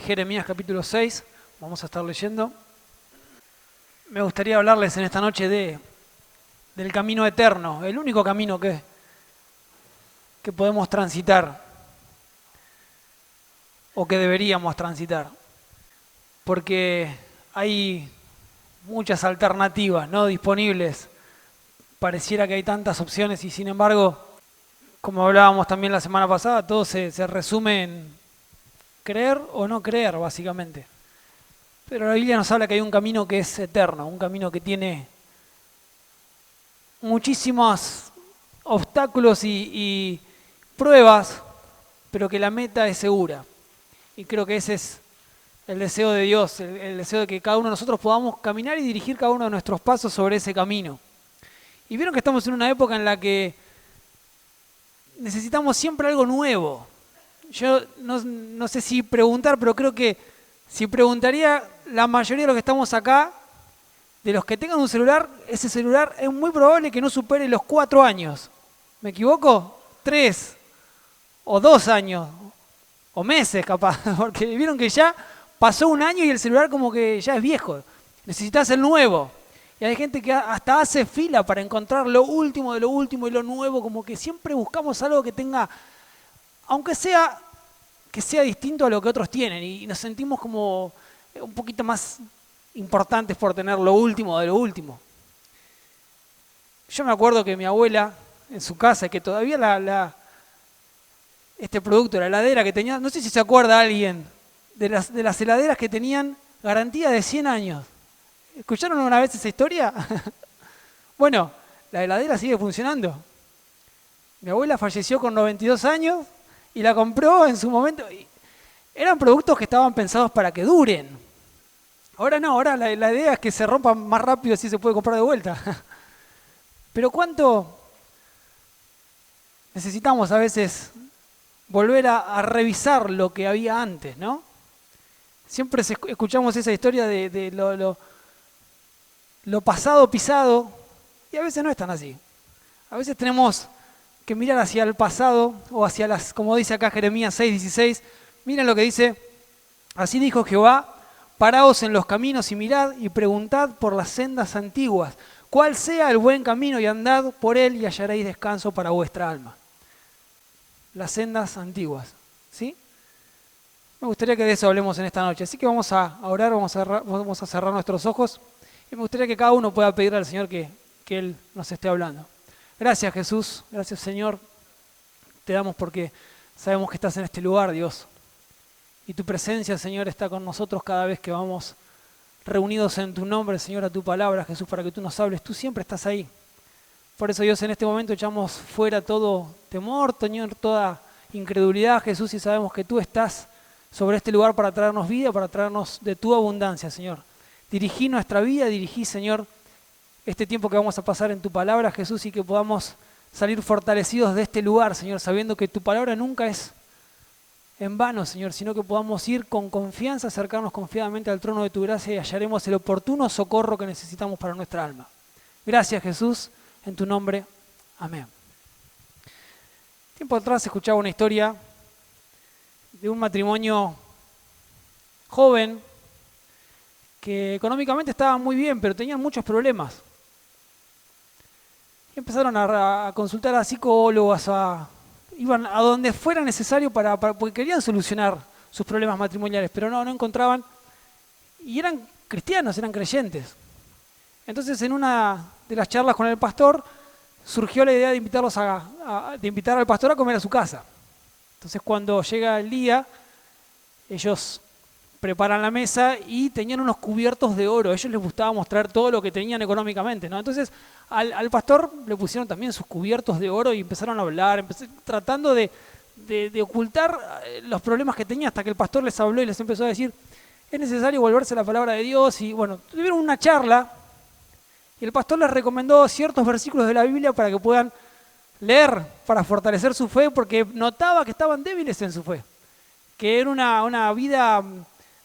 Jeremías capítulo 6, vamos a estar leyendo. Me gustaría hablarles en esta noche del camino eterno, el único camino que podemos transitar o que deberíamos transitar, porque hay muchas alternativas, ¿no?, disponibles. Pareciera que hay tantas opciones y sin embargo, como hablábamos también la semana pasada, todo se resume en creer o no creer, básicamente. Pero la Biblia nos habla que hay un camino que es eterno, un camino que tiene muchísimos obstáculos y pruebas, pero que la meta es segura. Y creo que ese es el deseo de Dios, el deseo de que cada uno de nosotros podamos caminar y dirigir cada uno de nuestros pasos sobre ese camino. Y vieron que estamos en una época en la que necesitamos siempre algo nuevo. Yo no sé si preguntar, pero creo que si preguntaría, la mayoría de los que estamos acá, de los que tengan un celular, ese celular es muy probable que no supere los 4 años. ¿Me equivoco? 3 o 2 años, o meses capaz, porque vieron que ya pasó un año y el celular como que ya es viejo. Necesitas el nuevo. Y hay gente que hasta hace fila para encontrar lo último de lo último y lo nuevo, como que siempre buscamos algo que tenga, aunque sea que sea distinto a lo que otros tienen, y nos sentimos como un poquito más importantes por tener lo último de lo último. Yo me acuerdo que mi abuela, en su casa, que todavía este producto, la heladera que tenía, no sé si se acuerda alguien, de las heladeras que tenían garantía de 100 años. ¿Escucharon una vez esa historia? Bueno, la heladera sigue funcionando. Mi abuela falleció con 92 años y la compró en su momento. Eran productos que estaban pensados para que duren. Ahora no, ahora la idea es que se rompan más rápido si se puede comprar de vuelta. Pero ¿cuánto necesitamos a veces volver a revisar lo que había antes, ¿no? Siempre escuchamos esa historia de lo pasado pisado, y a veces no es tan así. A veces tenemos que mirar hacia el pasado, o hacia como dice acá Jeremías 6:16, miren lo que dice: así dijo Jehová, paraos en los caminos y mirad y preguntad por las sendas antiguas, cuál sea el buen camino y andad por él y hallaréis descanso para vuestra alma. Las sendas antiguas, ¿sí? Me gustaría que de eso hablemos en esta noche, así que vamos a orar, vamos a cerrar nuestros ojos. Y me gustaría que cada uno pueda pedirle al Señor que Él nos esté hablando. Gracias, Jesús. Gracias, Señor. Te damos porque sabemos que estás en este lugar, Dios. Y tu presencia, Señor, está con nosotros cada vez que vamos reunidos en tu nombre, Señor, a tu palabra, Jesús, para que tú nos hables. Tú siempre estás ahí. Por eso, Dios, en este momento echamos fuera todo temor, Señor, toda incredulidad, Jesús, y sabemos que tú estás sobre este lugar para traernos vida, para traernos de tu abundancia, Señor. Dirigí nuestra vida, dirigí, Señor, este tiempo que vamos a pasar en tu palabra, Jesús, y que podamos salir fortalecidos de este lugar, Señor, sabiendo que tu palabra nunca es en vano, Señor, sino que podamos ir con confianza, acercarnos confiadamente al trono de tu gracia y hallaremos el oportuno socorro que necesitamos para nuestra alma. Gracias, Jesús, en tu nombre. Amén. Tiempo atrás escuchaba una historia de un matrimonio joven que económicamente estaban muy bien, pero tenían muchos problemas. Y empezaron a consultar a psicólogos, iban a donde fuera necesario porque querían solucionar sus problemas matrimoniales, pero no encontraban. Y eran cristianos, eran creyentes. Entonces, en una de las charlas con el pastor, surgió la idea de invitar al pastor a comer a su casa. Entonces, cuando llega el día, ellos preparan la mesa y tenían unos cubiertos de oro. A ellos les gustaba mostrar todo lo que tenían económicamente, ¿no? Entonces al pastor le pusieron también sus cubiertos de oro y empezaron a hablar, tratando de ocultar los problemas que tenía, hasta que el pastor les habló y les empezó a decir: es necesario volverse a la palabra de Dios. Y bueno, tuvieron una charla y el pastor les recomendó ciertos versículos de la Biblia para que puedan leer, para fortalecer su fe, porque notaba que estaban débiles en su fe, que era una vida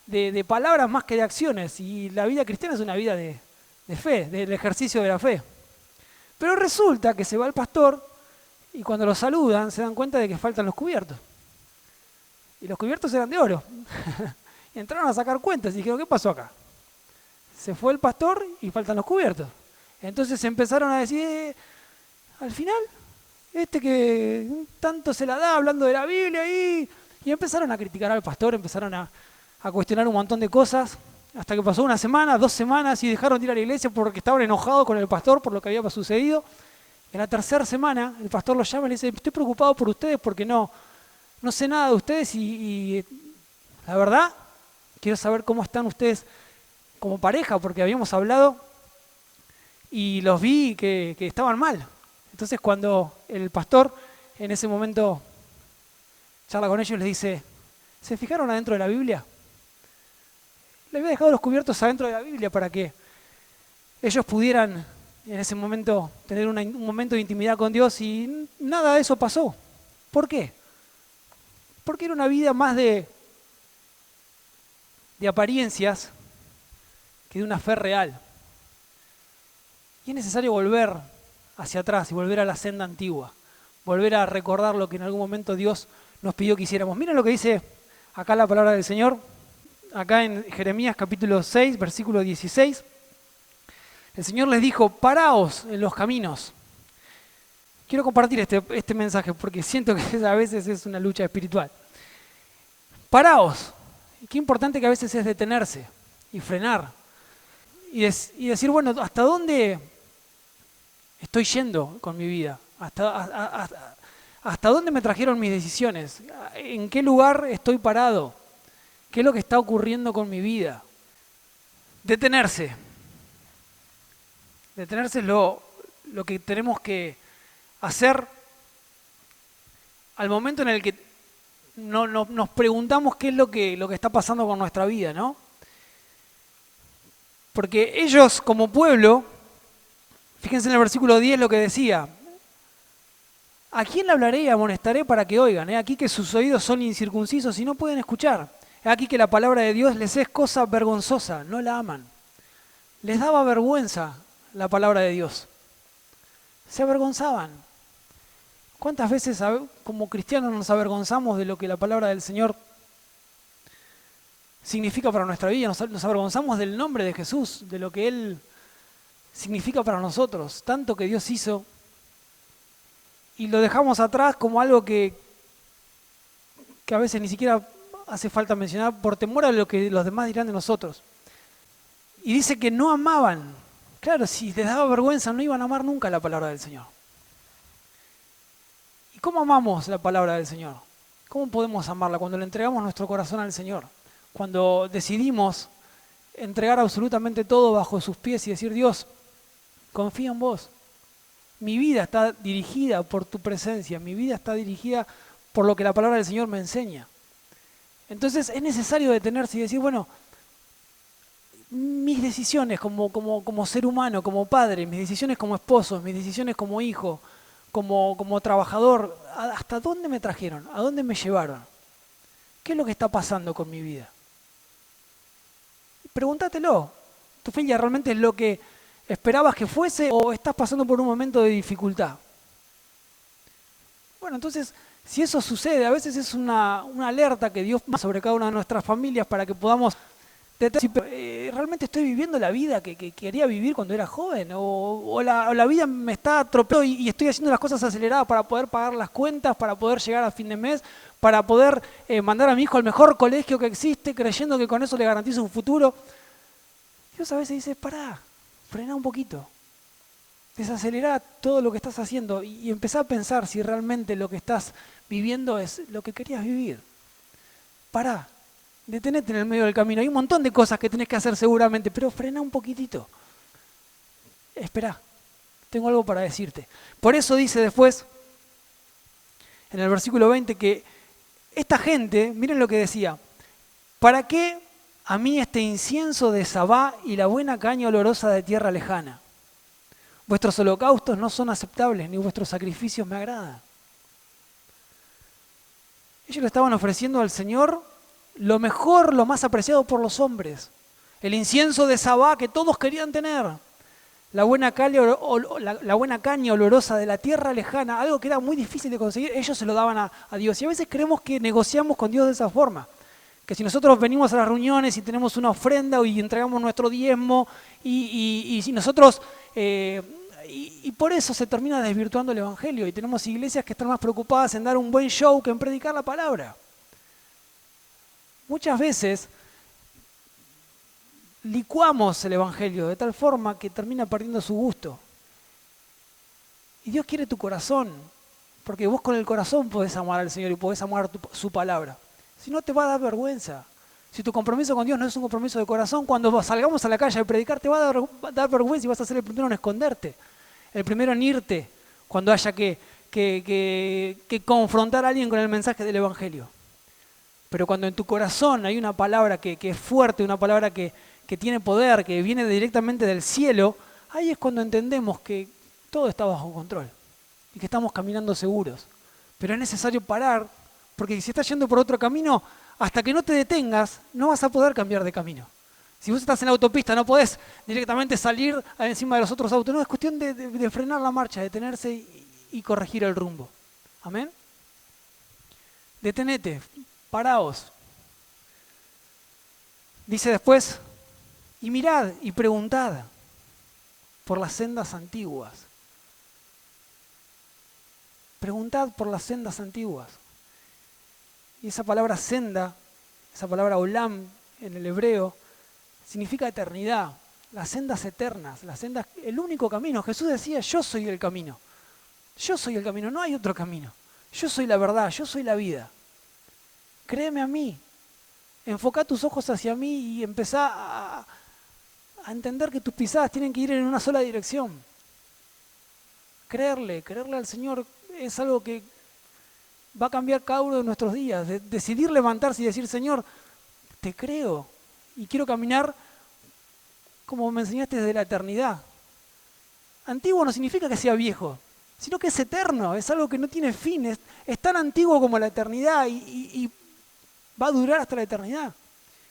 de palabras más que de acciones, y la vida cristiana es una vida de fe, del ejercicio de la fe. Pero resulta que se va el pastor y cuando lo saludan se dan cuenta de que faltan los cubiertos. Y los cubiertos eran de oro. Y entraron a sacar cuentas y dijeron, ¿qué pasó acá? Se fue el pastor y faltan los cubiertos. Entonces empezaron a decir, al final, este que tanto se la da hablando de la Biblia y empezaron a criticar al pastor, empezaron a cuestionar un montón de cosas, hasta que pasó una semana, 2 semanas y dejaron de ir a la iglesia porque estaban enojados con el pastor por lo que había sucedido. En la tercera semana el pastor los llama y le dice, estoy preocupado por ustedes porque no sé nada de ustedes y la verdad quiero saber cómo están ustedes como pareja, porque habíamos hablado y los vi que estaban mal. Entonces cuando el pastor en ese momento charla con ellos, les dice, ¿se fijaron adentro de la Biblia? Les había dejado los cubiertos adentro de la Biblia para que ellos pudieran en ese momento tener un momento de intimidad con Dios y nada de eso pasó. ¿Por qué? Porque era una vida más de apariencias que de una fe real. Y es necesario volver hacia atrás y volver a la senda antigua, volver a recordar lo que en algún momento Dios nos pidió que hiciéramos. Miren lo que dice acá la palabra del Señor, acá en Jeremías capítulo 6, versículo 16. El Señor les dijo, paraos en los caminos. Quiero compartir este mensaje porque siento que a veces es una lucha espiritual. Paraos. Qué importante que a veces es detenerse y frenar y decir, bueno, ¿hasta dónde estoy yendo con mi vida? ¿Hasta dónde me trajeron mis decisiones? ¿En qué lugar estoy parado? ¿Qué es lo que está ocurriendo con mi vida? Detenerse. Detenerse es lo que tenemos que hacer al momento en el que nos preguntamos qué es lo que está pasando con nuestra vida, ¿no? Porque ellos como pueblo, fíjense en el versículo 10 lo que decía, ¿a quién le hablaré y amonestaré para que oigan? Aquí que sus oídos son incircuncisos y no pueden escuchar. Aquí que la palabra de Dios les es cosa vergonzosa, no la aman. Les daba vergüenza la palabra de Dios. Se avergonzaban. ¿Cuántas veces como cristianos nos avergonzamos de lo que la palabra del Señor significa para nuestra vida? Nos avergonzamos del nombre de Jesús, de lo que Él significa para nosotros, tanto que Dios hizo, y lo dejamos atrás como algo que a veces ni siquiera hace falta mencionar por temor a lo que los demás dirán de nosotros. Y dice que no amaban. Claro, si les daba vergüenza no iban a amar nunca la palabra del Señor. ¿Y cómo amamos la palabra del Señor? ¿Cómo podemos amarla? Cuando le entregamos nuestro corazón al Señor. Cuando decidimos entregar absolutamente todo bajo sus pies y decir, Dios, confío en vos. Mi vida está dirigida por tu presencia, mi vida está dirigida por lo que la palabra del Señor me enseña. Entonces es necesario detenerse y decir, bueno, mis decisiones como ser humano, como padre, mis decisiones como esposo, mis decisiones como hijo, como trabajador, ¿hasta dónde me trajeron? ¿A dónde me llevaron? ¿Qué es lo que está pasando con mi vida? Pregúntatelo. ¿Tu familia realmente es lo que esperabas que fuese o estás pasando por un momento de dificultad? Bueno, entonces, si eso sucede, a veces es una alerta que Dios pone sobre cada una de nuestras familias para que podamos detectar, ¿realmente estoy viviendo la vida que quería vivir cuando era joven? ¿O la vida me está atropellando y estoy haciendo las cosas aceleradas para poder pagar las cuentas, para poder llegar a fin de mes, para poder mandar a mi hijo al mejor colegio que existe, creyendo que con eso le garantizo un futuro? Dios a veces dice, pará, frená un poquito, desacelera todo lo que estás haciendo y empezá a pensar si realmente lo que estás viviendo es lo que querías vivir. Pará, detenete en el medio del camino. Hay un montón de cosas que tenés que hacer seguramente, pero frená un poquitito. Esperá, tengo algo para decirte. Por eso dice después, en el versículo 20, que esta gente, miren lo que decía, ¿para qué a mí este incienso de Sabá y la buena caña olorosa de tierra lejana? Vuestros holocaustos no son aceptables, ni vuestros sacrificios me agradan. Ellos le estaban ofreciendo al Señor lo mejor, lo más apreciado por los hombres. El incienso de Sabá que todos querían tener. La buena caña olorosa de la tierra lejana, algo que era muy difícil de conseguir, ellos se lo daban a Dios. Y a veces creemos que negociamos con Dios de esa forma. Que si nosotros venimos a las reuniones y tenemos una ofrenda y entregamos nuestro diezmo y si nosotros... y por eso se termina desvirtuando el Evangelio y tenemos iglesias que están más preocupadas en dar un buen show que en predicar la palabra. Muchas veces licuamos el Evangelio de tal forma que termina perdiendo su gusto. Y Dios quiere tu corazón, porque vos con el corazón podés amar al Señor y podés amar su palabra. Si no, te va a dar vergüenza. Si tu compromiso con Dios no es un compromiso de corazón, cuando salgamos a la calle a predicar te va a dar vergüenza y vas a ser el primero en esconderte, el primero en irte cuando haya que confrontar a alguien con el mensaje del Evangelio. Pero cuando en tu corazón hay una palabra que es fuerte, una palabra que tiene poder, que viene directamente del cielo, ahí es cuando entendemos que todo está bajo control y que estamos caminando seguros. Pero es necesario parar, porque si estás yendo por otro camino, hasta que no te detengas, no vas a poder cambiar de camino. Si vos estás en la autopista, no podés directamente salir encima de los otros autos. No, es cuestión de frenar la marcha, detenerse y corregir el rumbo. ¿Amén? Detenete, paraos. Dice después, y mirad y preguntad por las sendas antiguas. Preguntad por las sendas antiguas. Y esa palabra senda, esa palabra olam en el hebreo, significa eternidad, las sendas eternas, las sendas, el único camino. Jesús decía, yo soy el camino. Yo soy el camino, no hay otro camino. Yo soy la verdad, yo soy la vida. Créeme a mí. Enfocá tus ojos hacia mí y empezá a entender que tus pisadas tienen que ir en una sola dirección. Creerle al Señor es algo que va a cambiar cada uno de nuestros días. Decidir levantarse y decir, Señor, te creo y quiero caminar como me enseñaste desde la eternidad. Antiguo no significa que sea viejo, sino que es eterno, es algo que no tiene fin, es tan antiguo como la eternidad y va a durar hasta la eternidad.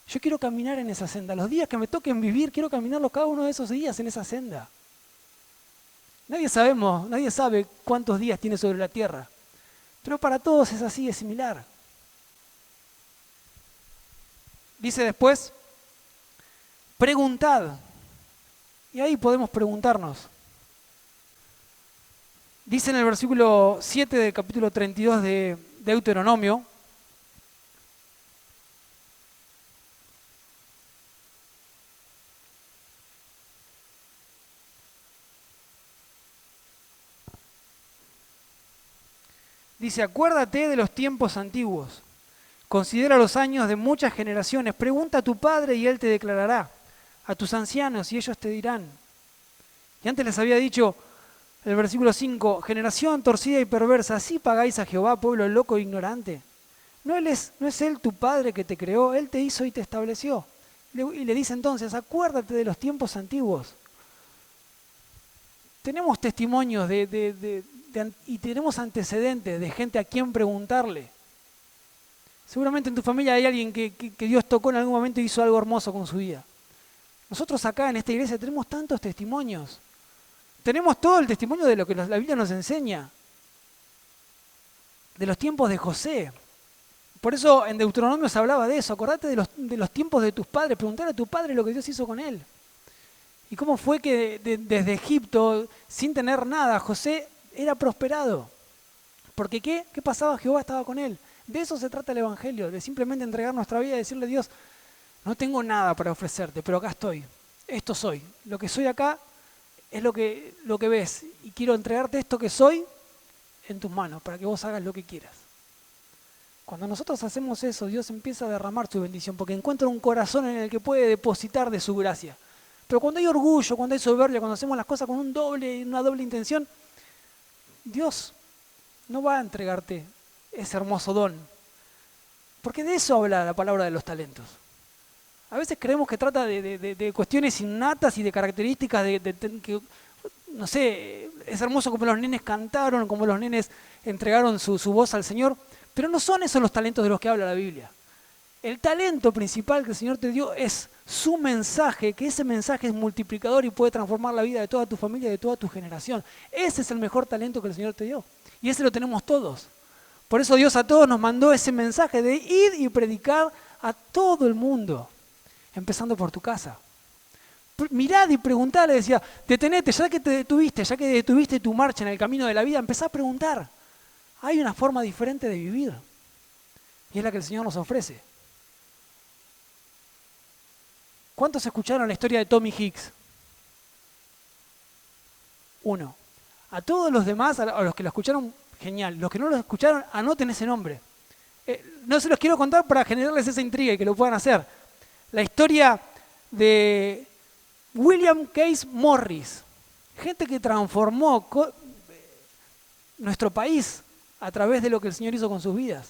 Yo quiero caminar en esa senda. Los días que me toquen vivir, quiero caminarlos cada uno de esos días en esa senda. Nadie sabe cuántos días tiene sobre la tierra, pero para todos es así, es similar. Dice después, preguntad. Y ahí podemos preguntarnos. Dice en el versículo 7 del capítulo 32 de Deuteronomio, dice, acuérdate de los tiempos antiguos, considera los años de muchas generaciones, pregunta a tu padre y él te declarará, a tus ancianos y ellos te dirán. Y antes les había dicho, el versículo 5, generación torcida y perversa, ¿así pagáis a Jehová, pueblo loco e ignorante? ¿No es Él tu Padre que te creó? Él te hizo y te estableció. Y le dice entonces, acuérdate de los tiempos antiguos. Tenemos testimonios y tenemos antecedentes de gente a quien preguntarle. Seguramente en tu familia hay alguien que Dios tocó en algún momento y hizo algo hermoso con su vida. Nosotros acá en esta iglesia tenemos tantos testimonios. Tenemos todo el testimonio de lo que la Biblia nos enseña. De los tiempos de José. Por eso en Deuteronomio se hablaba de eso. Acordate de los tiempos de tus padres. Preguntale a tu padre lo que Dios hizo con él. Y cómo fue que desde Egipto, sin tener nada, José era prosperado. Porque ¿qué pasaba? Jehová estaba con él. De eso se trata el Evangelio. De simplemente entregar nuestra vida y decirle a Dios, no tengo nada para ofrecerte, pero acá estoy. Esto soy. Lo que soy acá es lo que ves. Y quiero entregarte esto que soy en tus manos para que vos hagas lo que quieras. Cuando nosotros hacemos eso, Dios empieza a derramar su bendición porque encuentra un corazón en el que puede depositar de su gracia. Pero cuando hay orgullo, cuando hay soberbia, cuando hacemos las cosas con una doble intención, Dios no va a entregarte ese hermoso don. Porque de eso habla la palabra de los talentos. A veces creemos que trata de cuestiones innatas y de características que, no sé, es hermoso como los nenes cantaron, como los nenes entregaron su voz al Señor, pero no son esos los talentos de los que habla la Biblia. El talento principal que el Señor te dio es su mensaje, que ese mensaje es multiplicador y puede transformar la vida de toda tu familia y de toda tu generación. Ese es el mejor talento que el Señor te dio. Y ese lo tenemos todos. Por eso Dios a todos nos mandó ese mensaje de ir y predicar a todo el mundo, empezando por tu casa. Mirad y preguntad, le decía, detenete, ya que detuviste tu marcha en el camino de la vida, empezá a preguntar. Hay una forma diferente de vivir y es la que el Señor nos ofrece. ¿Cuántos escucharon la historia de Tommy Hicks? Uno. A todos los demás, a los que lo escucharon, genial. Los que no lo escucharon, anoten ese nombre. No se los quiero contar para generarles esa intriga y que lo puedan hacer. La historia de William Case Morris, gente que transformó nuestro país a través de lo que el Señor hizo con sus vidas.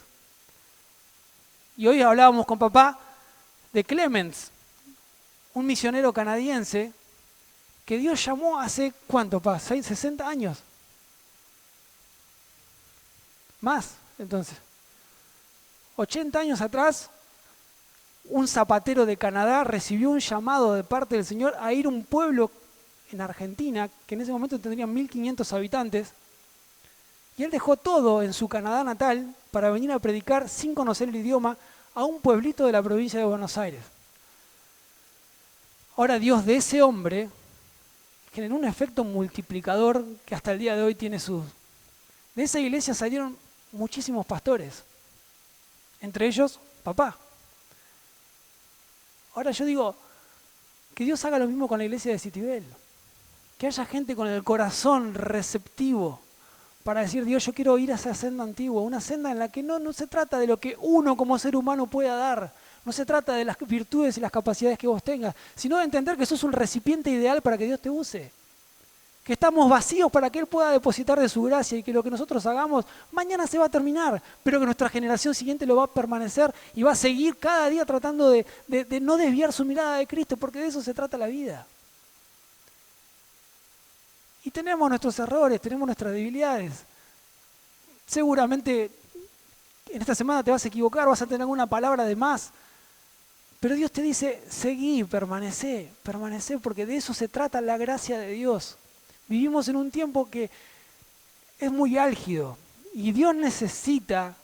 Y hoy hablábamos con papá de Clements, un misionero canadiense que Dios llamó hace, ¿cuánto, pa? 60 años. Más, entonces. 80 años atrás, un zapatero de Canadá recibió un llamado de parte del Señor a ir a un pueblo en Argentina, que en ese momento tendría 1.500 habitantes, y él dejó todo en su Canadá natal para venir a predicar sin conocer el idioma a un pueblito de la provincia de Buenos Aires. Ahora Dios de ese hombre generó un efecto multiplicador que hasta el día de hoy tiene sus... De esa iglesia salieron muchísimos pastores, entre ellos papá. Ahora yo digo, que Dios haga lo mismo con la iglesia de Citibel. Que haya gente con el corazón receptivo para decir, Dios, yo quiero ir a esa senda antigua, una senda en la que no se trata de lo que uno como ser humano pueda dar, no se trata de las virtudes y las capacidades que vos tengas, sino de entender que sos un recipiente ideal para que Dios te use. Que estamos vacíos para que Él pueda depositar de su gracia y que lo que nosotros hagamos mañana se va a terminar, pero que nuestra generación siguiente lo va a permanecer y va a seguir cada día tratando de no desviar su mirada de Cristo, porque de eso se trata la vida. Y tenemos nuestros errores, tenemos nuestras debilidades. Seguramente en esta semana te vas a equivocar, vas a tener alguna palabra de más, pero Dios te dice, seguí, permanecé, porque de eso se trata la gracia de Dios. Vivimos en un tiempo que es muy álgido y Dios necesita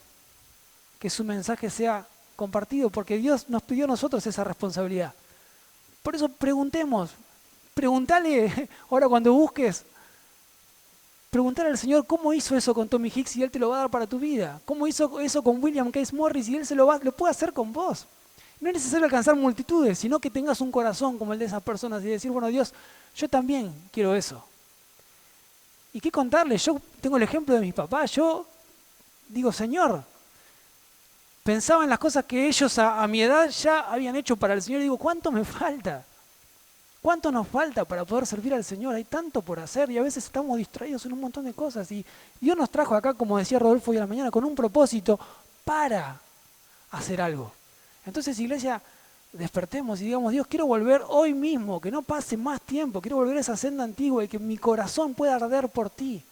que su mensaje sea compartido porque Dios nos pidió a nosotros esa responsabilidad. Por eso pregúntale, ahora cuando busques, preguntale al Señor cómo hizo eso con Tommy Hicks y Él te lo va a dar para tu vida. Cómo hizo eso con William Case Morris y Él lo puede hacer con vos. No es necesario alcanzar multitudes, sino que tengas un corazón como el de esas personas y decir, bueno, Dios, yo también quiero eso. ¿Y qué contarles? Yo tengo el ejemplo de mis papás. Yo digo, Señor, pensaba en las cosas que ellos a mi edad ya habían hecho para el Señor. Y digo, ¿cuánto me falta? ¿Cuánto nos falta para poder servir al Señor? Hay tanto por hacer y a veces estamos distraídos en un montón de cosas. Y Dios nos trajo acá, como decía Rodolfo hoy a la mañana, con un propósito para hacer algo. Entonces, iglesia, despertemos y digamos, Dios, quiero volver hoy mismo, que no pase más tiempo, quiero volver a esa senda antigua y que mi corazón pueda arder por ti,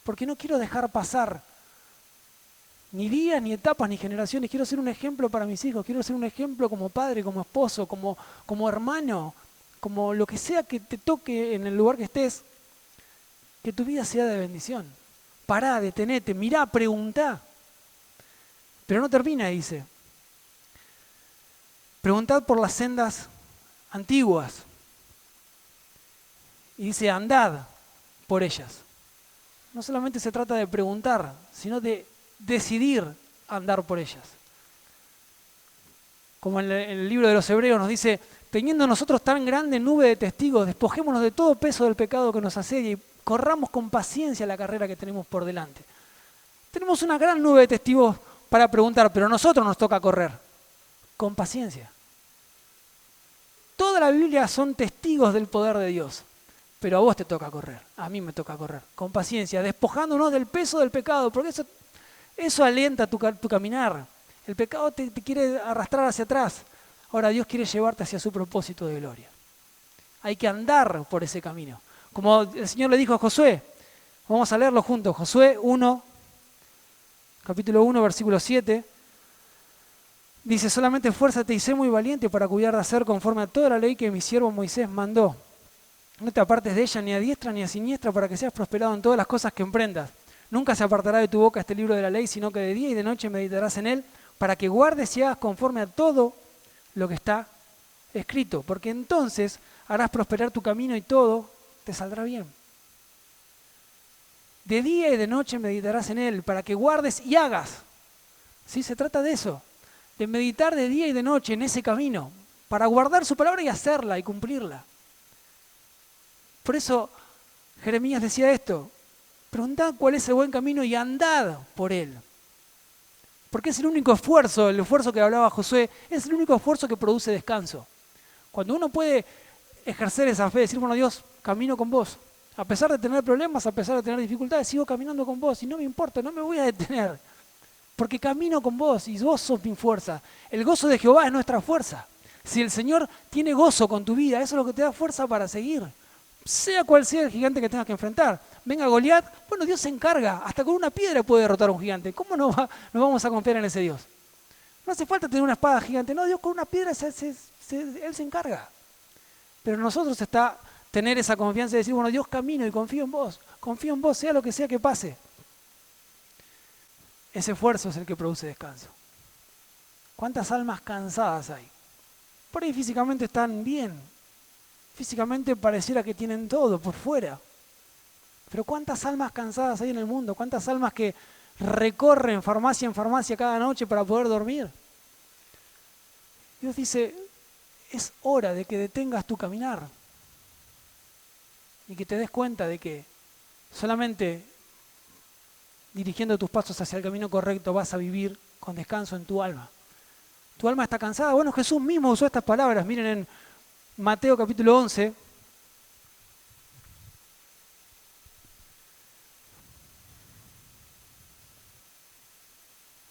porque no quiero dejar pasar ni días, ni etapas, ni generaciones, quiero ser un ejemplo para mis hijos, quiero ser un ejemplo como padre, como esposo, como hermano, como lo que sea que te toque en el lugar que estés, que tu vida sea de bendición. Pará, detenete, mirá, preguntá. Pero no termina, dice. Preguntad por las sendas antiguas. Y dice, andad por ellas. No solamente se trata de preguntar, sino de decidir andar por ellas. Como en el libro de los Hebreos nos dice, teniendo nosotros tan grande nube de testigos, despojémonos de todo peso del pecado que nos asedia y corramos con paciencia la carrera que tenemos por delante. Tenemos una gran nube de testigos para preguntar, pero a nosotros nos toca correr con paciencia. Toda la Biblia son testigos del poder de Dios, pero a vos te toca correr, a mí me toca correr, con paciencia, despojándonos del peso del pecado, porque eso alienta tu caminar. El pecado te quiere arrastrar hacia atrás. Ahora Dios quiere llevarte hacia su propósito de gloria. Hay que andar por ese camino. Como el Señor le dijo a Josué, vamos a leerlo juntos, Josué 1, capítulo 1, versículo 7. Dice, solamente esfuérzate y sé muy valiente para cuidar de hacer conforme a toda la ley que mi siervo Moisés mandó. No te apartes de ella ni a diestra ni a siniestra para que seas prosperado en todas las cosas que emprendas. Nunca se apartará de tu boca este libro de la ley, sino que de día y de noche meditarás en él, para que guardes y hagas conforme a todo lo que está escrito, porque entonces harás prosperar tu camino y todo te saldrá bien. De día y de noche meditarás en él, para que guardes y hagas. ¿Sí? Se trata de eso, de meditar de día y de noche en ese camino, para guardar su palabra y hacerla y cumplirla. Por eso Jeremías decía esto: preguntad cuál es el buen camino y andad por él. Porque es el único esfuerzo, el esfuerzo que hablaba Josué, es el único esfuerzo que produce descanso. Cuando uno puede ejercer esa fe, decir, bueno, Dios, camino con vos. A pesar de tener problemas, a pesar de tener dificultades, sigo caminando con vos y no me importa, no me voy a detener. Porque camino con vos y vos sos mi fuerza. El gozo de Jehová es nuestra fuerza. Si el Señor tiene gozo con tu vida, eso es lo que te da fuerza para seguir. Sea cual sea el gigante que tengas que enfrentar. Venga Goliat, bueno, Dios se encarga. Hasta con una piedra puede derrotar a un gigante. ¿Cómo no vamos a confiar en ese Dios? No hace falta tener una espada gigante. No, Dios con una piedra, Él se encarga. Pero nosotros está tener esa confianza y decir, bueno, Dios, camino y confío en vos, sea lo que sea que pase. Ese esfuerzo es el que produce descanso. ¿Cuántas almas cansadas hay? Por ahí físicamente están bien, físicamente pareciera que tienen todo por fuera, pero ¿cuántas almas cansadas hay en el mundo? ¿Cuántas almas que recorren farmacia en farmacia cada noche para poder dormir? Dios dice, es hora de que detengas tu caminar y que te des cuenta de que solamente dirigiendo tus pasos hacia el camino correcto vas a vivir con descanso en tu alma. ¿Tu alma está cansada? Bueno, Jesús mismo usó estas palabras. Miren en Mateo capítulo 11.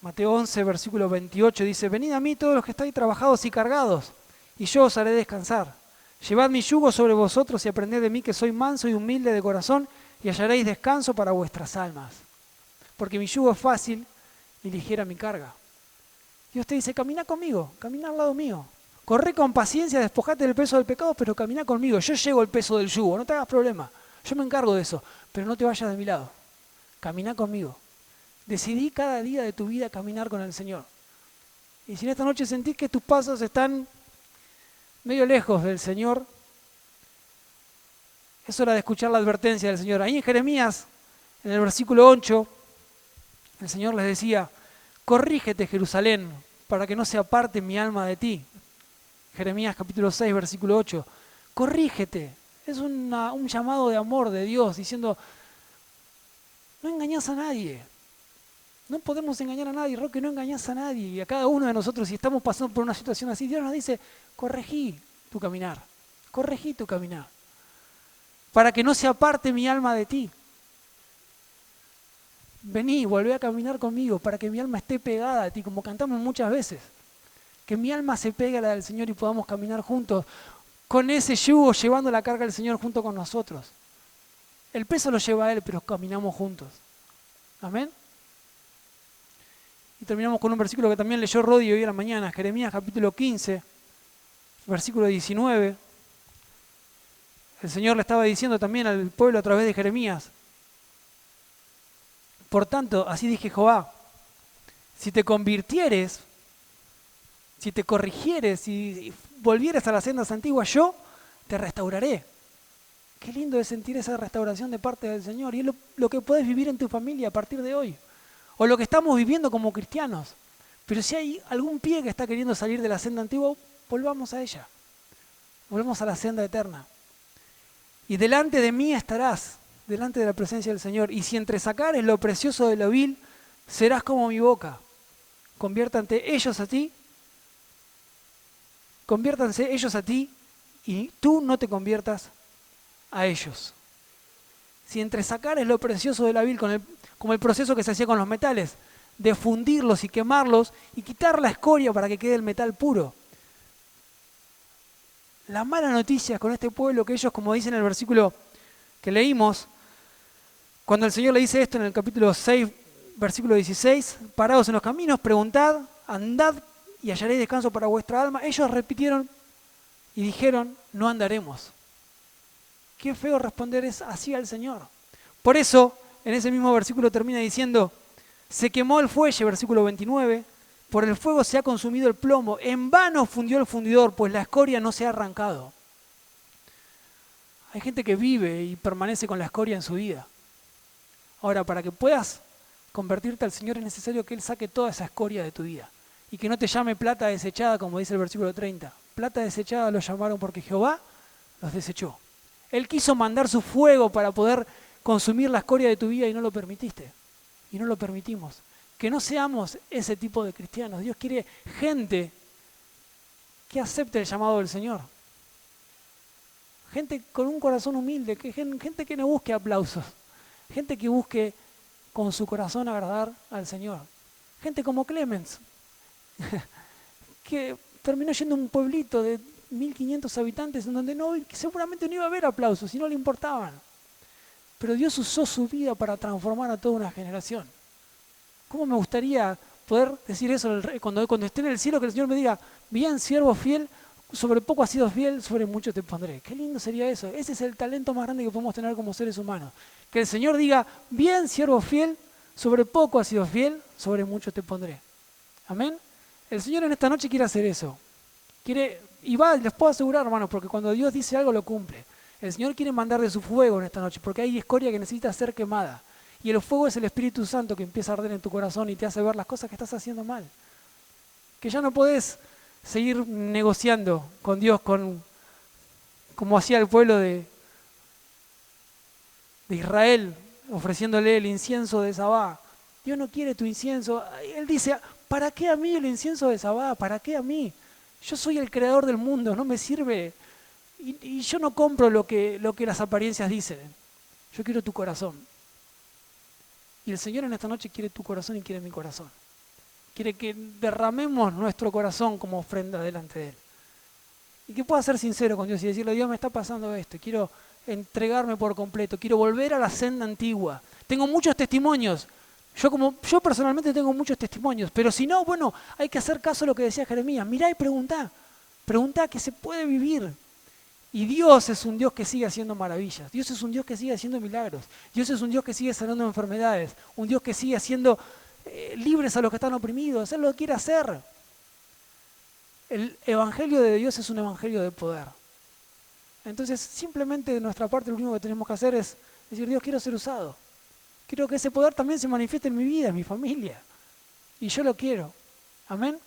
Mateo 11, versículo 28 dice, venid a mí todos los que estáis trabajados y cargados, y yo os haré descansar. Llevad mi yugo sobre vosotros y aprended de mí que soy manso y humilde de corazón, y hallaréis descanso para vuestras almas. Porque mi yugo es fácil y ligera mi carga. Dios te dice, camina conmigo, camina al lado mío. Corre con paciencia, despojate del peso del pecado, pero camina conmigo. Yo llevo el peso del yugo, no te hagas problema. Yo me encargo de eso, pero no te vayas de mi lado. Camina conmigo. Decidí cada día de tu vida caminar con el Señor. Y si en esta noche sentís que tus pasos están medio lejos del Señor, es hora de escuchar la advertencia del Señor. Ahí en Jeremías, en el versículo 8, el Señor les decía, corrígete, Jerusalén, para que no se aparte mi alma de ti. Jeremías capítulo 6, versículo 8. Corrígete. Es un llamado de amor de Dios diciendo, no engañás a nadie. No podemos engañar a nadie, Roque, no engañás a nadie. Y a cada uno de nosotros, si estamos pasando por una situación así, Dios nos dice, corregí tu caminar. Corregí tu caminar. Para que no se aparte mi alma de ti. Vení, volvé a caminar conmigo para que mi alma esté pegada a ti, como cantamos muchas veces. Que mi alma se pegue a la del Señor y podamos caminar juntos con ese yugo, llevando la carga del Señor junto con nosotros. El peso lo lleva Él, pero caminamos juntos. Amén. Y terminamos con un versículo que también leyó Rodi hoy a la mañana, Jeremías capítulo 15, versículo 19. El Señor le estaba diciendo también al pueblo a través de Jeremías, por tanto, así dije Jehová, si te convirtieres, si te corrigieres y volvieres a las sendas antiguas, yo te restauraré. Qué lindo es sentir esa restauración de parte del Señor. Y es lo que puedes vivir en tu familia a partir de hoy. O lo que estamos viviendo como cristianos. Pero si hay algún pie que está queriendo salir de la senda antigua, volvamos a ella. Volvamos a la senda eterna. Y delante de mí estarás, delante de la presencia del Señor. Y si entresacares lo precioso de lo vil, serás como mi boca. Conviértanse ellos a ti y tú no te conviertas a ellos. Si entresacares lo precioso de la vil, como el proceso que se hacía con los metales, de fundirlos y quemarlos y quitar la escoria para que quede el metal puro. La mala noticia con este pueblo, que ellos, como dice en el versículo que leímos, cuando el Señor le dice esto en el capítulo 6, versículo 16, parados en los caminos, preguntad, andad y hallaréis descanso para vuestra alma. Ellos repitieron y dijeron, no andaremos. Qué feo responder es así al Señor. Por eso, en ese mismo versículo termina diciendo, se quemó el fuelle, versículo 29, Por el fuego se ha consumido el plomo. En vano fundió el fundidor, pues la escoria no se ha arrancado. Hay gente que vive y permanece con la escoria en su vida. Ahora, para que puedas convertirte al Señor es necesario que Él saque toda esa escoria de tu vida. Y que no te llame plata desechada, como dice el versículo 30. Plata desechada lo llamaron porque Jehová los desechó. Él quiso mandar su fuego para poder consumir la escoria de tu vida y no lo permitiste. Y no lo permitimos. Que no seamos ese tipo de cristianos. Dios quiere gente que acepte el llamado del Señor. Gente con un corazón humilde, gente que no busque aplausos. Gente que busque con su corazón agradar al Señor. Gente como Clemens, que terminó yendo a un pueblito de 1500 habitantes en donde seguramente no iba a haber aplausos y no le importaban. Pero Dios usó su vida para transformar a toda una generación. ¿Cómo me gustaría poder decir eso cuando esté en el cielo, que el Señor me diga, bien, siervo fiel, sobre poco has sido fiel, sobre mucho te pondré? Qué lindo sería eso. Ese es el talento más grande que podemos tener como seres humanos. Que el Señor diga, bien, siervo fiel, sobre poco has sido fiel, sobre mucho te pondré. Amén. El Señor en esta noche quiere hacer eso. Les puedo asegurar, hermanos, porque cuando Dios dice algo lo cumple. El Señor quiere mandar de su fuego en esta noche, porque hay escoria que necesita ser quemada. Y el fuego es el Espíritu Santo que empieza a arder en tu corazón y te hace ver las cosas que estás haciendo mal. Que ya no podés seguir negociando con Dios como hacía el pueblo de Israel, ofreciéndole el incienso de Sabá. Dios no quiere tu incienso. Él dice, ¿para qué a mí el incienso de Sabá? ¿Para qué a mí? Yo soy el creador del mundo, no me sirve. Y yo no compro lo que las apariencias dicen. Yo quiero tu corazón. Y el Señor en esta noche quiere tu corazón y quiere mi corazón. Quiere que derramemos nuestro corazón como ofrenda delante de Él. Y que pueda ser sincero con Dios y decirle, Dios, me está pasando esto, quiero entregarme por completo, quiero volver a la senda antigua. Tengo muchos testimonios. Yo personalmente tengo muchos testimonios, pero si no, bueno, hay que hacer caso a lo que decía Jeremías. Mirá y preguntá. Preguntá que se puede vivir. Y Dios es un Dios que sigue haciendo maravillas. Dios es un Dios que sigue haciendo milagros. Dios es un Dios que sigue sanando enfermedades. Un Dios que sigue haciendo libres a los que están oprimidos. Él lo quiere hacer. El evangelio de Dios es un evangelio de poder. Entonces, simplemente de nuestra parte lo único que tenemos que hacer es decir, Dios, quiero ser usado. Quiero que ese poder también se manifieste en mi vida, en mi familia. Y yo lo quiero. Amén.